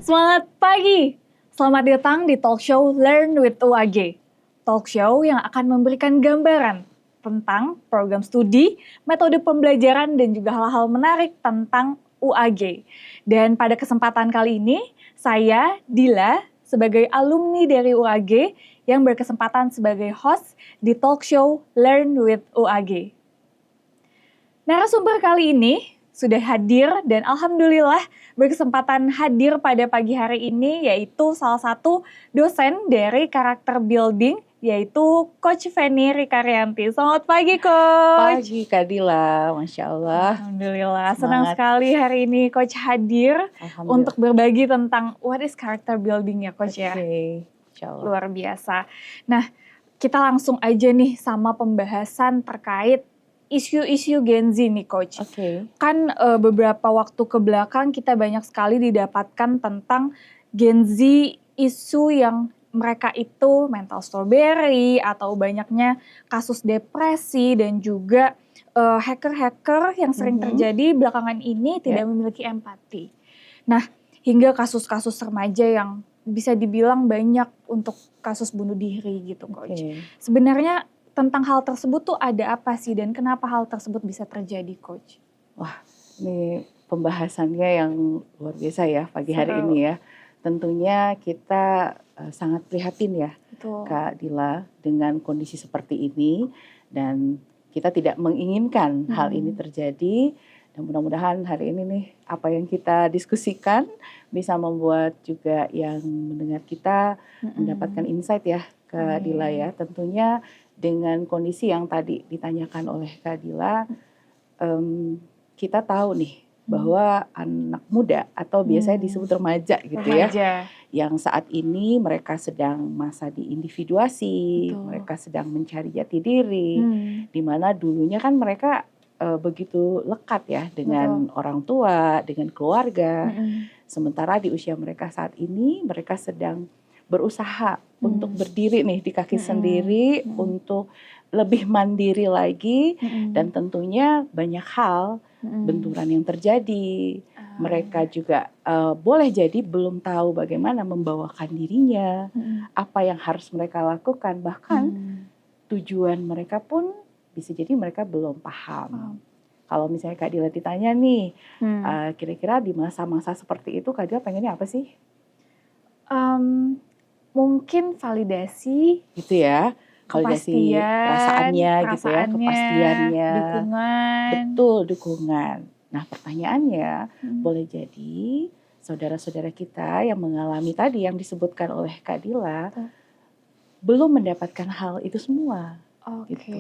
Semangat pagi! Selamat datang di talk show Learn with UAG. Talk show yang akan memberikan gambaran tentang program studi, metode pembelajaran, dan juga hal-hal menarik tentang UAG. Dan pada kesempatan kali ini, saya, Dila, sebagai alumni dari UAG yang berkesempatan sebagai host di talk show Learn with UAG. Narasumber kali ini sudah hadir dan alhamdulillah berkesempatan hadir pada pagi hari ini, yaitu salah satu dosen dari karakter building, yaitu Coach Feni Rikarianti. Selamat pagi, Coach. Pagi Kak Dila, Masya Allah. Alhamdulillah, Semangat. senang sekali hari ini Coach hadir untuk berbagi tentang what is character building ya, Coach ya. Insya Allah. Luar biasa. Nah, kita langsung aja nih sama pembahasan terkait isu-isu Gen Z nih, Coach. Kan beberapa waktu ke belakang kita banyak sekali didapatkan tentang Gen Z, isu yang mereka itu mental strawberry atau banyaknya kasus depresi dan juga hacker-hacker yang sering terjadi belakangan ini tidak memiliki empati. Nah, hingga kasus-kasus remaja yang bisa dibilang banyak untuk kasus bunuh diri gitu, Coach. Sebenarnya tentang hal tersebut tuh ada apa sih dan kenapa hal tersebut bisa terjadi, Coach? Wah, ini pembahasannya yang luar biasa ya pagi hari ini ya. Tentunya kita sangat prihatin ya, Kak Dila, dengan kondisi seperti ini dan kita tidak menginginkan hal ini terjadi. Dan mudah-mudahan hari ini nih apa yang kita diskusikan bisa membuat juga yang mendengar kita mendapatkan insight ya, Kak Dila ya. Tentunya dengan kondisi yang tadi ditanyakan oleh Kak Dila, kita tahu nih bahwa anak muda atau biasanya disebut remaja gitu ya, yang saat ini mereka sedang masa diindividuasi, mereka sedang mencari jati diri, di mana dulunya kan mereka begitu lekat ya dengan orang tua, dengan keluarga. Sementara di usia mereka saat ini mereka sedang berusaha untuk berdiri nih di kaki sendiri, untuk lebih mandiri lagi, dan tentunya banyak hal benturan yang terjadi. Mereka juga boleh jadi belum tahu bagaimana membawakan dirinya, apa yang harus mereka lakukan, bahkan tujuan mereka pun bisa jadi mereka belum paham. Kalau misalnya Kak Dila ditanya nih, kira-kira di masa-masa seperti itu Kak Dila pengennya apa sih? Mungkin validasi gitu ya, validasi perasaannya gitu ya, kepastiannya, dukungan. Betul, dukungan. Nah pertanyaannya, boleh jadi saudara-saudara kita yang mengalami tadi yang disebutkan oleh Kak Dila belum mendapatkan hal itu semua. Gitu.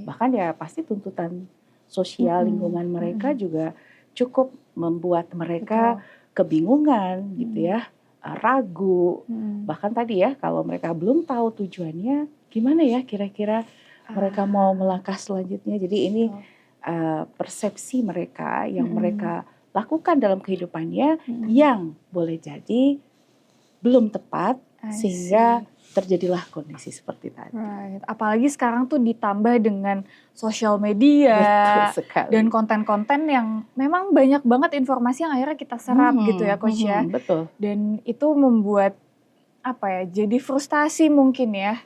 Bahkan ya pasti tuntutan sosial lingkungan mereka juga cukup membuat mereka kebingungan gitu ya, ragu. Bahkan tadi ya kalau mereka belum tahu tujuannya gimana ya kira-kira mereka mau melangkah selanjutnya. Jadi ini persepsi mereka yang mereka lakukan dalam kehidupannya yang boleh jadi belum tepat sehingga terjadilah kondisi seperti tadi. Apalagi sekarang tuh ditambah dengan sosial media dan konten-konten yang memang banyak banget informasi yang akhirnya kita serap gitu ya, Coach ya. Betul. Dan itu membuat apa ya? Jadi frustasi mungkin ya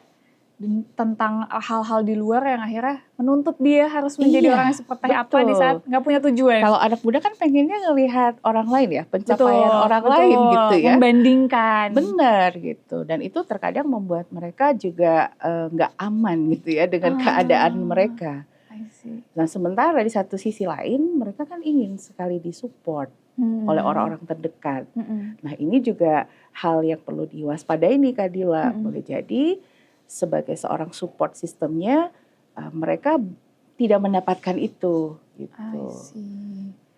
tentang hal-hal di luar yang akhirnya menuntut dia harus menjadi orang yang seperti apa di saat nggak punya tujuan. Kalau anak muda kan pengennya ngelihat orang lain ya, pencapaian orang lain gitu ya. Membandingkan. Benar gitu. Dan itu terkadang membuat mereka juga nggak aman gitu ya dengan keadaan mereka. Nah sementara di satu sisi lain mereka kan ingin sekali disupport oleh orang-orang terdekat. Nah ini juga hal yang perlu diwaspadai nih Kak Dila. Boleh jadi sebagai seorang support sistemnya mereka tidak mendapatkan itu gitu.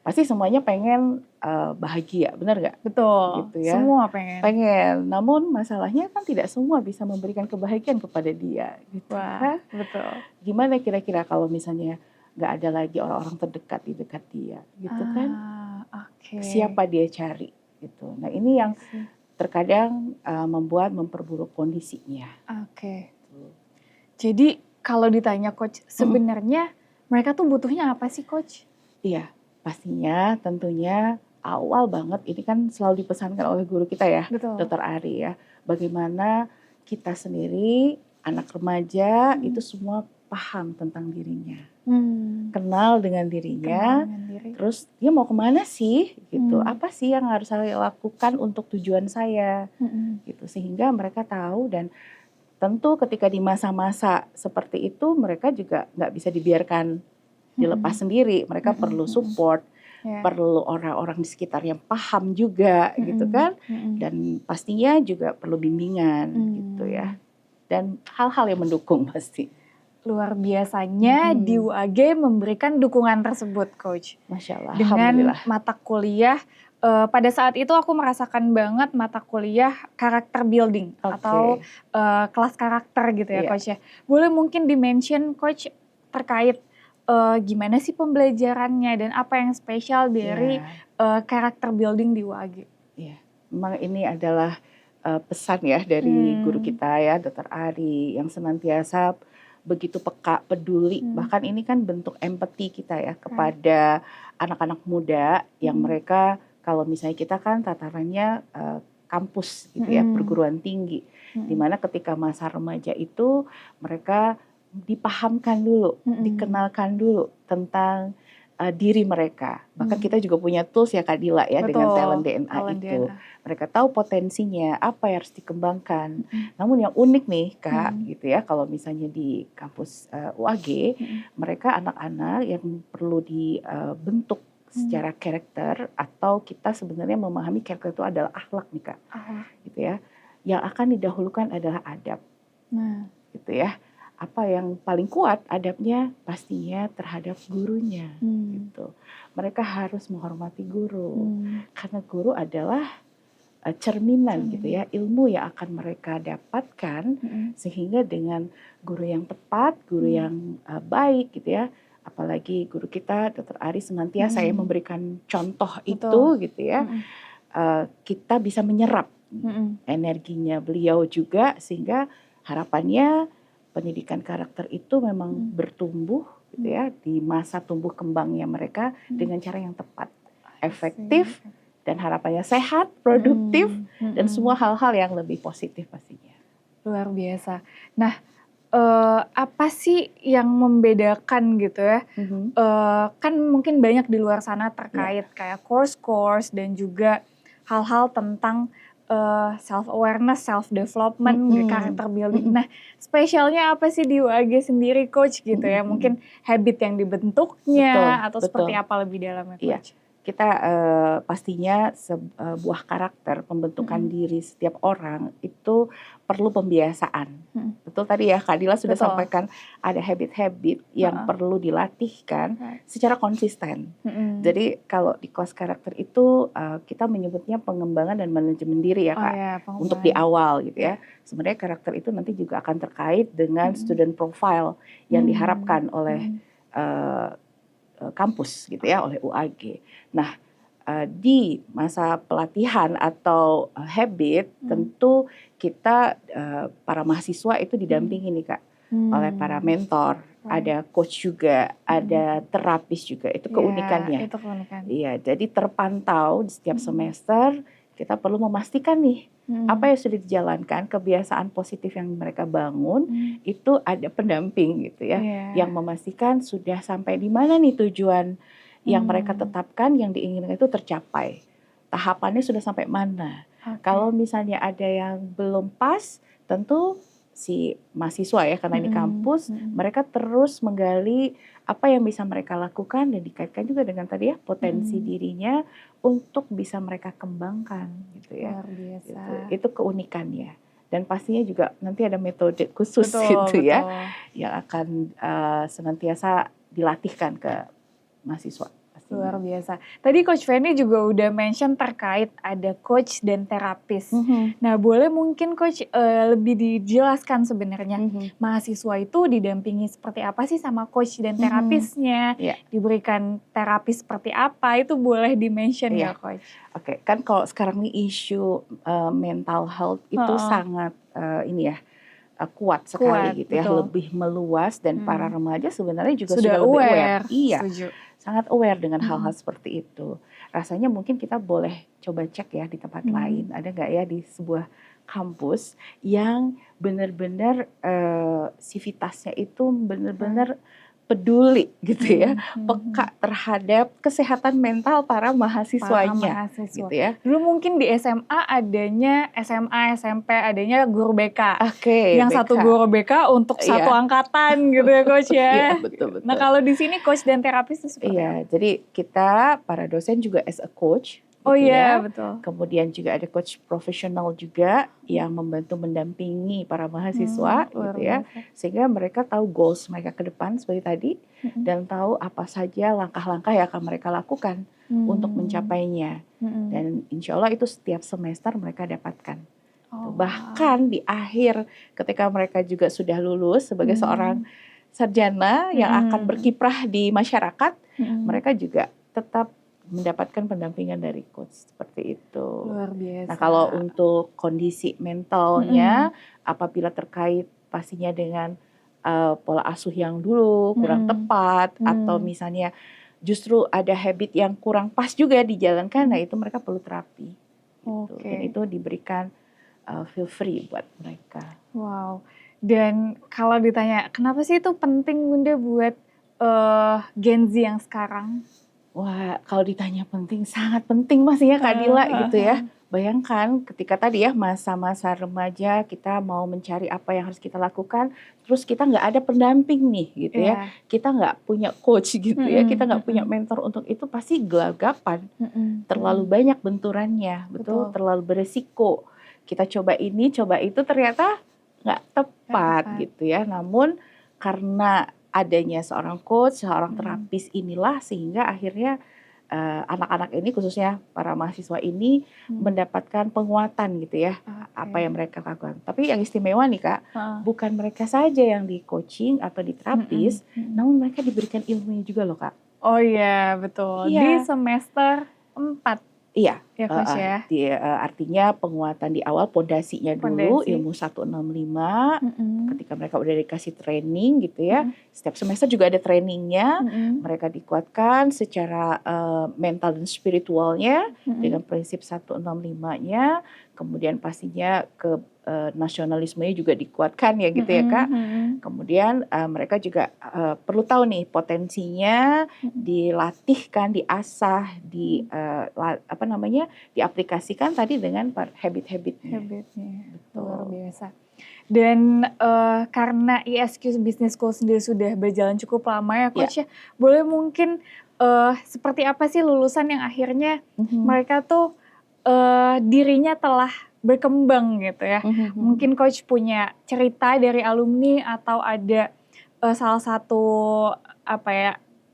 Pasti semuanya pengen bahagia, benar nggak? Betul, gitu ya. Semua pengen. Pengen, namun masalahnya kan tidak semua bisa memberikan kebahagiaan kepada dia gitu. Wah, betul. Gimana kira-kira kalau misalnya nggak ada lagi orang-orang terdekat di dekat dia gitu kan? Siapa dia cari gitu. Nah ini yang terkadang memperburuk kondisinya. Jadi kalau ditanya Coach, sebenarnya mereka tuh butuhnya apa sih, Coach? Iya, pastinya tentunya awal banget ini kan selalu dipesankan oleh guru kita ya, Betul. Dr. Ari ya, bagaimana kita sendiri anak remaja itu semua paham tentang dirinya, kenal dengan dirinya, terus dia mau kemana sih gitu, apa sih yang harus saya lakukan untuk tujuan saya gitu, sehingga mereka tahu. Dan tentu ketika di masa-masa seperti itu mereka juga nggak bisa dibiarkan dilepas sendiri, mereka perlu support, perlu orang-orang di sekitar yang paham juga gitu kan, dan pastinya juga perlu bimbingan gitu ya, dan hal-hal yang mendukung pasti. Luar biasanya di UAG memberikan dukungan tersebut, Coach. Masya Allah, dengan mata kuliah. Pada saat itu aku merasakan banget mata kuliah karakter building atau kelas karakter gitu ya, Coach ya. Boleh mungkin dimention, Coach, terkait gimana sih pembelajarannya dan apa yang spesial dari karakter building di UAG? Iya, memang ini adalah pesan ya dari guru kita ya, Dr. Ari, yang senantiasa begitu peka, peduli, bahkan ini kan bentuk empati kita ya kepada anak-anak muda yang mereka, kalau misalnya kita kan tatarannya kampus gitu ya, perguruan tinggi, dimana ketika masa remaja itu mereka dipahamkan dulu, dikenalkan dulu tentang diri mereka. Bahkan kita juga punya tools ya Kak Dila ya, dengan talent DNA itu. Mereka tahu potensinya, apa yang harus dikembangkan. Namun yang unik nih Kak, gitu ya, kalau misalnya di kampus UAG, mereka anak-anak yang perlu dibentuk secara karakter, atau kita sebenarnya memahami karakter itu adalah akhlak nih Kak. Gitu ya. Yang akan didahulukan adalah adab. Gitu ya. Apa yang paling kuat adabnya pastinya terhadap gurunya gitu. Mereka harus menghormati guru karena guru adalah cerminan gitu ya, ilmu yang akan mereka dapatkan, sehingga dengan guru yang tepat, guru yang baik gitu ya, apalagi guru kita Dr. Ari senantiasa saya memberikan contoh itu gitu ya, kita bisa menyerap energinya beliau juga, sehingga harapannya pendidikan karakter itu memang bertumbuh gitu ya di masa tumbuh kembangnya mereka dengan cara yang tepat, efektif, dan harapannya sehat, produktif, dan semua hal-hal yang lebih positif pastinya. Luar biasa. Nah, apa sih yang membedakan gitu ya? Kan mungkin banyak di luar sana terkait kayak course dan juga hal-hal tentang self awareness, self development, karakter building. Nah, spesialnya apa sih di UAG sendiri, Coach gitu ya? Mungkin habit yang dibentuknya atau seperti apa lebih dalamnya, Coach? Kita pastinya sebuah karakter, pembentukan diri setiap orang itu perlu pembiasaan. Betul tadi ya Kak Dila sudah sampaikan, ada habit-habit yang perlu dilatihkan secara konsisten. Jadi kalau di kelas karakter itu kita menyebutnya pengembangan dan manajemen diri ya Kak, untuk di awal gitu ya. Sebenarnya karakter itu nanti juga akan terkait dengan student profile yang diharapkan oleh kampus gitu ya, oleh UAG. Nah, di masa pelatihan atau habit tentu kita para mahasiswa itu didampingi nih Kak oleh para mentor, ada coach juga, ada terapis juga, itu keunikannya. Itu keunikan. Iya, jadi terpantau di setiap semester kita perlu memastikan nih apa yang sudah dijalankan, kebiasaan positif yang mereka bangun, itu ada pendamping gitu ya, yang memastikan sudah sampai di mana nih tujuan yang mereka tetapkan, yang diinginkan itu tercapai. Tahapannya sudah sampai mana. Kalau misalnya ada yang belum pas, tentu si mahasiswa ya, karena ini kampus, mereka terus menggali apa yang bisa mereka lakukan dan dikaitkan juga dengan tadi ya potensi dirinya untuk bisa mereka kembangkan gitu ya. Luar biasa. Itu keunikannya. Dan pastinya juga nanti ada metode khusus gitu ya, yang akan senantiasa dilatihkan ke mahasiswa. Luar biasa. Tadi Coach Feni juga udah mention terkait ada coach dan terapis. Nah, boleh mungkin Coach lebih dijelaskan sebenarnya mahasiswa itu didampingi seperti apa sih sama coach dan terapisnya? Diberikan terapis seperti apa? Itu boleh di-mention ya Coach? Oke, kan kalau sekarang nih isu mental health itu sangat ini ya, kuat sekali gitu ya, betul. lebih meluas dan para remaja sebenarnya juga sudah lebih aware. aware. Iya, Setuju. sangat aware dengan hal-hal seperti itu. Rasanya mungkin kita boleh coba cek ya di tempat lain, ada nggak ya di sebuah kampus yang benar-benar sivitasnya itu benar-benar peduli gitu ya, peka terhadap kesehatan mental para mahasiswanya. Gitu ya. Dulu mungkin di SMA adanya SMA, SMP adanya guru BK. Oke, yang BK. satu guru BK untuk satu angkatan gitu ya Coach ya. Iya, betul. Nah kalau di sini coach dan terapis itu seperti apa? Jadi kita para dosen juga as a coach. Oh gitu iya, ya. betul. Kemudian juga ada coach profesional juga yang membantu mendampingi para mahasiswa gitu ya. Sehingga mereka tahu goals mereka ke depan seperti tadi dan tahu apa saja langkah-langkah yang akan mereka lakukan untuk mencapainya. Dan insya Allah itu setiap semester mereka dapatkan. Bahkan di akhir ketika mereka juga sudah lulus sebagai seorang sarjana yang akan berkiprah di masyarakat, mereka juga tetap mendapatkan pendampingan dari coach seperti itu. Luar biasa. Nah kalau untuk kondisi mentalnya, apabila terkait pastinya dengan pola asuh yang dulu kurang tepat atau misalnya justru ada habit yang kurang pas juga dijalankan, nah itu mereka perlu terapi. Gitu. Dan itu diberikan feel free buat mereka. Wow. Dan kalau ditanya kenapa sih itu penting Bunda buat Gen Z yang sekarang? Wah, kalau ditanya penting, sangat penting masih ya Kak Dila gitu ya. Bayangkan ketika tadi ya masa-masa remaja kita mau mencari apa yang harus kita lakukan, terus kita nggak ada pendamping nih gitu ya. Kita nggak punya coach gitu ya, kita nggak punya mentor untuk itu, pasti gelagapan. Terlalu banyak benturannya, betul, terlalu beresiko. Kita coba ini, coba itu ternyata nggak tepat gitu ya. Namun karena adanya seorang coach, seorang terapis inilah sehingga akhirnya anak-anak ini khususnya para mahasiswa ini mendapatkan penguatan gitu ya, apa yang mereka lakukan. Tapi yang istimewa nih Kak, bukan mereka saja yang di coaching atau di terapis, namun mereka diberikan ilmunya juga loh Kak. Oh iya betul, di semester 4. Iya, ya, Coach, ya. Artinya penguatan di awal pondasinya dulu ilmu 165 ketika mereka udah dikasih training gitu ya. Setiap semester juga ada trainingnya, mereka dikuatkan secara mental dan spiritualnya dengan prinsip 165-nya, kemudian pastinya ke nasionalismenya juga dikuatkan ya gitu ya Kak. Kemudian mereka juga perlu tahu nih potensinya dilatihkan, diasah, diaplikasikan tadi dengan habit-habitnya. Luar biasa. Dan karena ISQ Business School sendiri sudah berjalan cukup lama ya Coach ya, boleh mungkin seperti apa sih lulusan yang akhirnya mereka tuh dirinya telah berkembang gitu ya. Mungkin Coach punya cerita dari alumni atau ada salah satu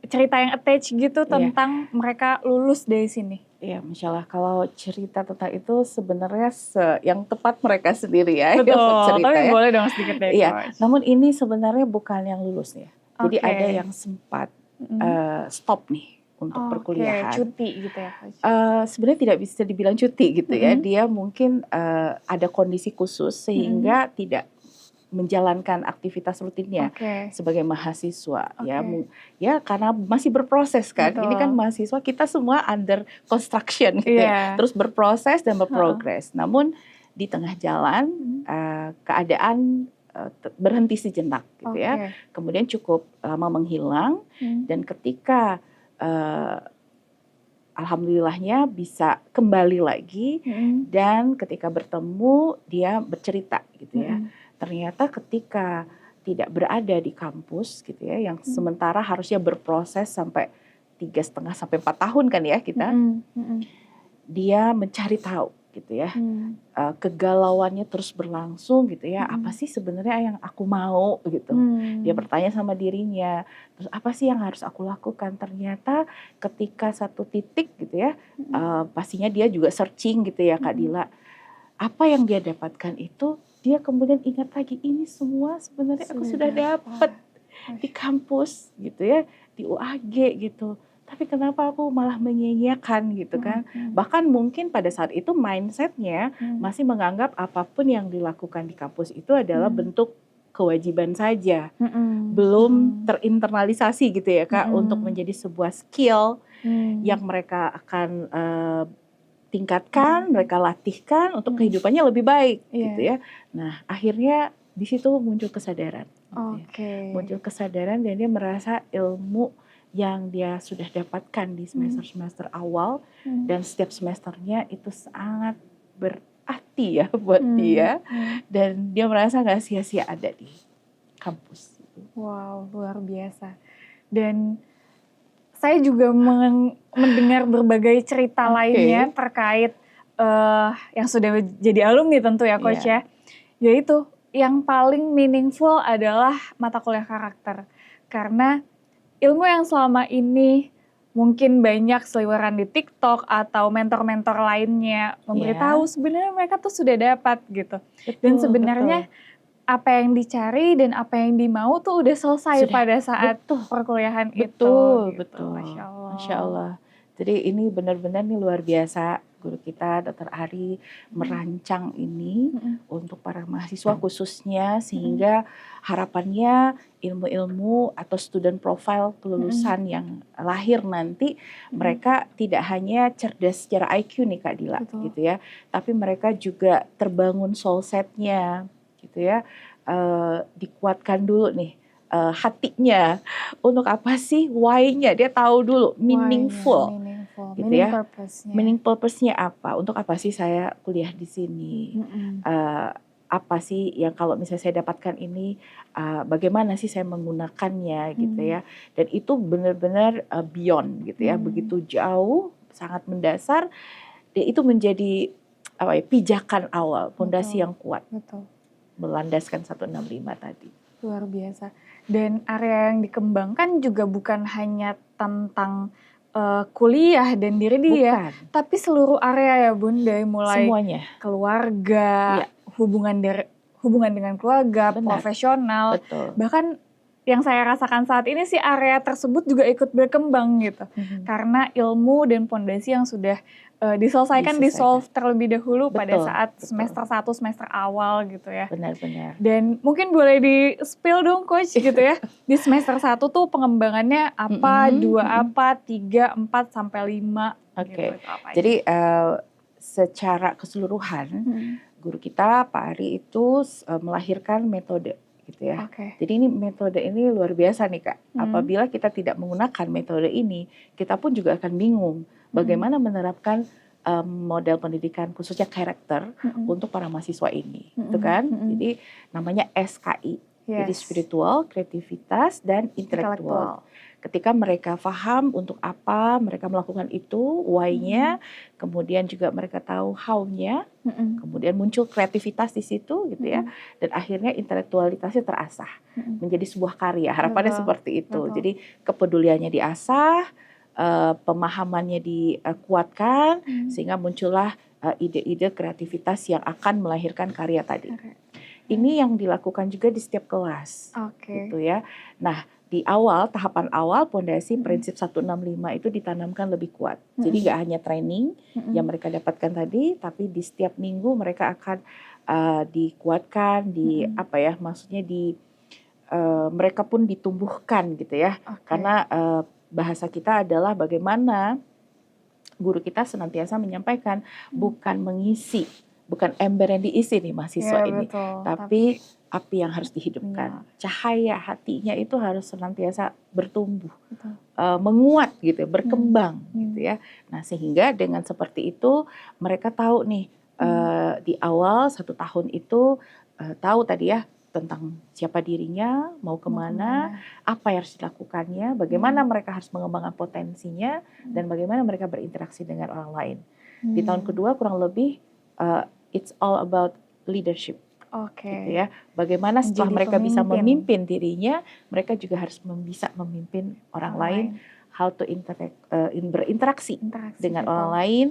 cerita yang attach gitu tentang mereka lulus dari sini. Iya, Masya Allah. Kalau cerita tentang itu sebenarnya yang tepat mereka sendiri ya. Betul, cerita, tapi ya. boleh dong sedikit deh Coach. Namun ini sebenarnya bukan yang lulus ya. Jadi ada yang sempat stop nih untuk perkuliahan. Cuti gitu ya Coach? Sebenarnya tidak bisa dibilang cuti gitu ya. Dia mungkin ada kondisi khusus sehingga tidak menjalankan aktivitas rutinnya sebagai mahasiswa ya karena masih berproses kan. Ini kan mahasiswa kita semua under construction gitu ya. Terus berproses dan berprogres. Namun di tengah jalan keadaan berhenti sejenak gitu ya. Kemudian cukup lama menghilang dan ketika alhamdulillahnya bisa kembali lagi dan ketika bertemu dia bercerita gitu ya. Ternyata ketika tidak berada di kampus gitu ya, yang sementara harusnya berproses sampai 3,5 sampai 4 tahun kan ya kita, dia mencari tahu gitu ya, kegalauannya terus berlangsung gitu ya, apa sih sebenarnya yang aku mau gitu, dia bertanya sama dirinya, terus apa sih yang harus aku lakukan, ternyata ketika satu titik gitu ya, pastinya dia juga searching gitu ya Kak Dila, apa yang dia dapatkan itu, dia kemudian ingat lagi ini semua sebenarnya aku sudah dapat di kampus gitu ya, di UAG gitu. tapi kenapa aku malah menyia-nyiakan gitu kan. Bahkan mungkin pada saat itu mindsetnya masih menganggap apapun yang dilakukan di kampus itu adalah bentuk kewajiban saja, belum terinternalisasi gitu ya Kak, untuk menjadi sebuah skill yang mereka akan tingkatkan, mereka latihkan untuk kehidupannya lebih baik gitu ya. Nah akhirnya di situ muncul kesadaran, gitu ya. Muncul kesadaran dan dia merasa ilmu yang dia sudah dapatkan di semester-semester awal dan setiap semesternya itu sangat berarti ya buat dia, dan dia merasa nggak sia-sia ada di kampus. Wow, luar biasa. Dan saya juga mendengar berbagai cerita lainnya terkait yang sudah jadi alumni tentu ya Coach ya. Yaitu yang paling meaningful adalah mata kuliah karakter. Karena ilmu yang selama ini mungkin banyak seliweran di TikTok atau mentor-mentor lainnya memberitahu sebenarnya mereka tuh sudah dapat gitu. Dan sebenarnya apa yang dicari dan apa yang dimau tuh udah selesai pada saat perkuliahan itu. Betul. Masya Allah. Jadi ini benar-benar nih luar biasa. Guru kita Dr. Ari merancang ini untuk para mahasiswa khususnya, sehingga harapannya ilmu-ilmu atau student profile kelulusan yang lahir nanti mereka tidak hanya cerdas secara IQ nih Kak Dila gitu ya, tapi mereka juga terbangun soul set-nya gitu ya, dikuatkan dulu nih hatinya untuk apa sih, why-nya dia tahu dulu, meaningful gitu ya, meaning purpose-nya apa, untuk apa sih saya kuliah di sini, apa sih yang kalau misalnya saya dapatkan ini, bagaimana sih saya menggunakannya gitu ya, dan itu benar-benar beyond gitu ya, begitu jauh, sangat mendasar, dan itu menjadi apa ya, pijakan awal, fondasi yang kuat, melandaskan 165 tadi. Luar biasa. Dan area yang dikembangkan juga bukan hanya tentang kuliah dan diri dia, tapi seluruh area ya Bun, dari mulai semuanya, keluarga, hubungan dengan keluarga, profesional, bahkan yang saya rasakan saat ini sih area tersebut juga ikut berkembang gitu, karena ilmu dan fondasi yang sudah diselesaikan, di-solve terlebih dahulu pada saat semester 1, semester awal gitu ya. Benar-benar. Dan mungkin boleh di-spill dong Coach gitu ya, di semester 1 tuh pengembangannya apa, 2 apa, 3, 4, sampai 5 gitu. Jadi secara keseluruhan guru kita Pak Ari itu melahirkan metode gitu ya. Jadi ini metode ini luar biasa nih Kak. Apabila kita tidak menggunakan metode ini, kita pun juga akan bingung bagaimana menerapkan model pendidikan khususnya karakter untuk para mahasiswa ini, gitu kan? Jadi namanya SKI, jadi spiritual, kreativitas, dan intelektual. Ketika mereka paham untuk apa mereka melakukan itu, why-nya, kemudian juga mereka tahu how-nya, kemudian muncul kreativitas di situ gitu ya, dan akhirnya intelektualitasnya terasah menjadi sebuah karya. Harapannya seperti itu. Jadi kepeduliannya diasah, pemahamannya dikuatkan, sehingga muncullah ide-ide kreativitas yang akan melahirkan karya tadi. Ini yang dilakukan juga di setiap kelas, gitu ya. Nah, di awal, tahapan awal, pondasi prinsip 165 itu ditanamkan lebih kuat. Jadi nggak hanya training yang mereka dapatkan tadi, tapi di setiap minggu mereka akan dikuatkan, apa ya, maksudnya mereka pun ditumbuhkan gitu ya. Karena bahasa kita adalah bagaimana guru kita senantiasa menyampaikan, bukan mengisi, bukan ember yang diisi nih mahasiswa ini, tapi api yang harus dihidupkan. Cahaya hatinya itu harus senantiasa bertumbuh, menguat gitu, berkembang gitu ya. Nah sehingga dengan seperti itu mereka tahu nih di awal 1 tahun itu tahu tadi ya tentang siapa dirinya, mau kemana, apa yang harus dilakukannya, bagaimana mereka harus mengembangkan potensinya, dan bagaimana mereka berinteraksi dengan orang lain. Di tahun kedua kurang lebih it's all about leadership. Gitu ya. Bagaimana setelah mereka bisa memimpin dirinya, mereka juga harus bisa memimpin orang lain, how to berinteraksi dengan orang lain,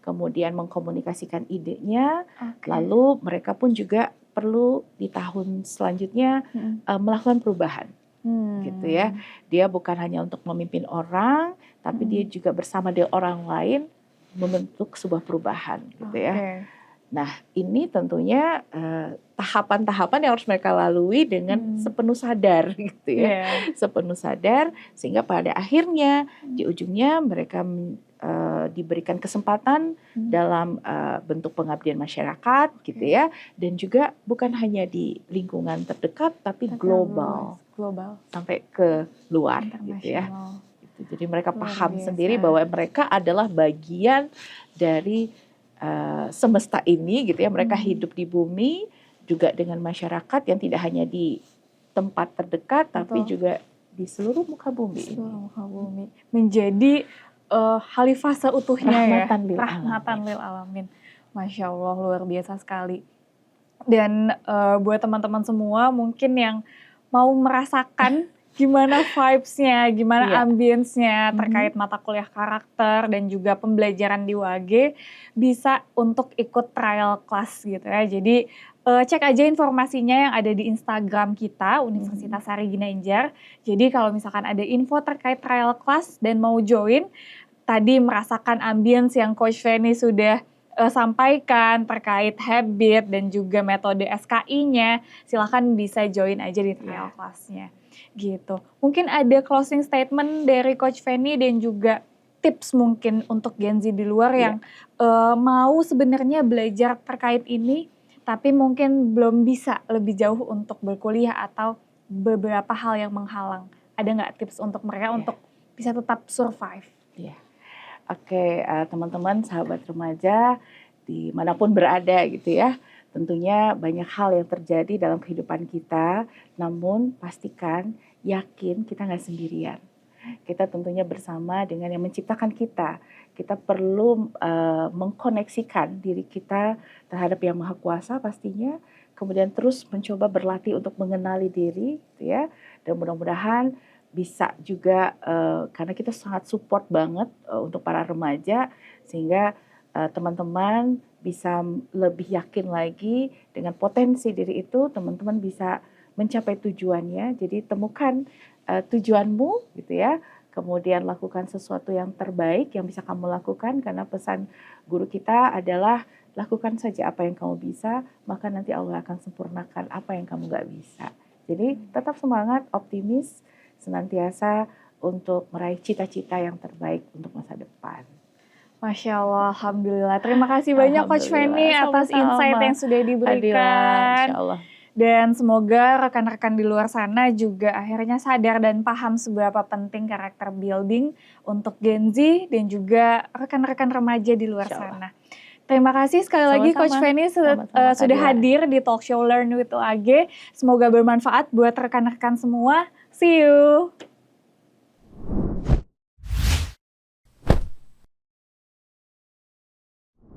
kemudian mengkomunikasikan idenya, lalu mereka pun juga perlu di tahun selanjutnya melakukan perubahan. Gitu ya. Dia bukan hanya untuk memimpin orang, tapi dia juga bersama dengan orang lain membentuk sebuah perubahan gitu ya. Nah, ini tentunya tahapan-tahapan yang harus mereka lalui dengan sepenuh sadar gitu ya. Sepenuh sadar sehingga pada akhirnya di ujungnya mereka diberikan kesempatan dalam bentuk pengabdian masyarakat gitu ya, dan juga bukan hanya di lingkungan terdekat tapi global sampai ke luar gitu ya. Jadi mereka paham sendiri bahwa mereka adalah bagian dari semesta ini gitu ya. Mereka hidup di bumi juga dengan masyarakat yang tidak hanya di tempat terdekat tapi juga di seluruh muka bumi. Menjadi khalifah seutuhnya rahmatan lil alamin. Masya Allah, luar biasa sekali. Dan buat teman-teman semua mungkin yang mau merasakan gimana vibes-nya, gimana ambience-nya terkait mata kuliah karakter dan juga pembelajaran di UAG, bisa untuk ikut trial class gitu ya. Jadi cek aja informasinya yang ada di Instagram kita, Universitas Sari Ginanjar. Jadi kalau misalkan ada info terkait trial class dan mau join, tadi merasakan ambience yang Coach Feni sudah sampaikan terkait habit dan juga metode SKI-nya, silakan bisa join aja di trial class-nya. Gitu. Mungkin ada closing statement dari Coach Feni dan juga tips mungkin untuk Gen Z di luar yang mau sebenarnya belajar terkait ini, tapi mungkin belum bisa lebih jauh untuk berkuliah atau beberapa hal yang menghalang. Ada nggak tips untuk mereka untuk bisa tetap survive? Oke, teman-teman, sahabat remaja dimanapun berada gitu ya. Tentunya banyak hal yang terjadi dalam kehidupan kita, namun pastikan, yakin kita nggak sendirian. Kita tentunya bersama dengan yang menciptakan kita. Kita perlu mengkoneksikan diri kita terhadap Yang Maha Kuasa pastinya, kemudian terus mencoba berlatih untuk mengenali diri, gitu ya. Dan mudah-mudahan bisa juga, karena kita sangat support banget untuk para remaja, sehingga teman-teman bisa lebih yakin lagi dengan potensi diri itu, teman-teman bisa mencapai tujuannya. Jadi temukan tujuanmu gitu ya, kemudian lakukan sesuatu yang terbaik yang bisa kamu lakukan, karena pesan guru kita adalah lakukan saja apa yang kamu bisa, maka nanti Allah akan sempurnakan apa yang kamu gak bisa. Jadi tetap semangat, optimis, senantiasa untuk meraih cita-cita yang terbaik untuk masa depan. Masya Allah, Alhamdulillah. Terima kasih banyak Coach Feni atas insight yang sudah diberikan. Insya Allah. Dan semoga rekan-rekan di luar sana juga akhirnya sadar dan paham seberapa penting karakter building untuk Gen Z dan juga rekan-rekan remaja di luar sana. Terima kasih sekali lagi Coach Feni sudah hadir di talk show Learn with UAG. Semoga bermanfaat buat rekan-rekan semua. See you.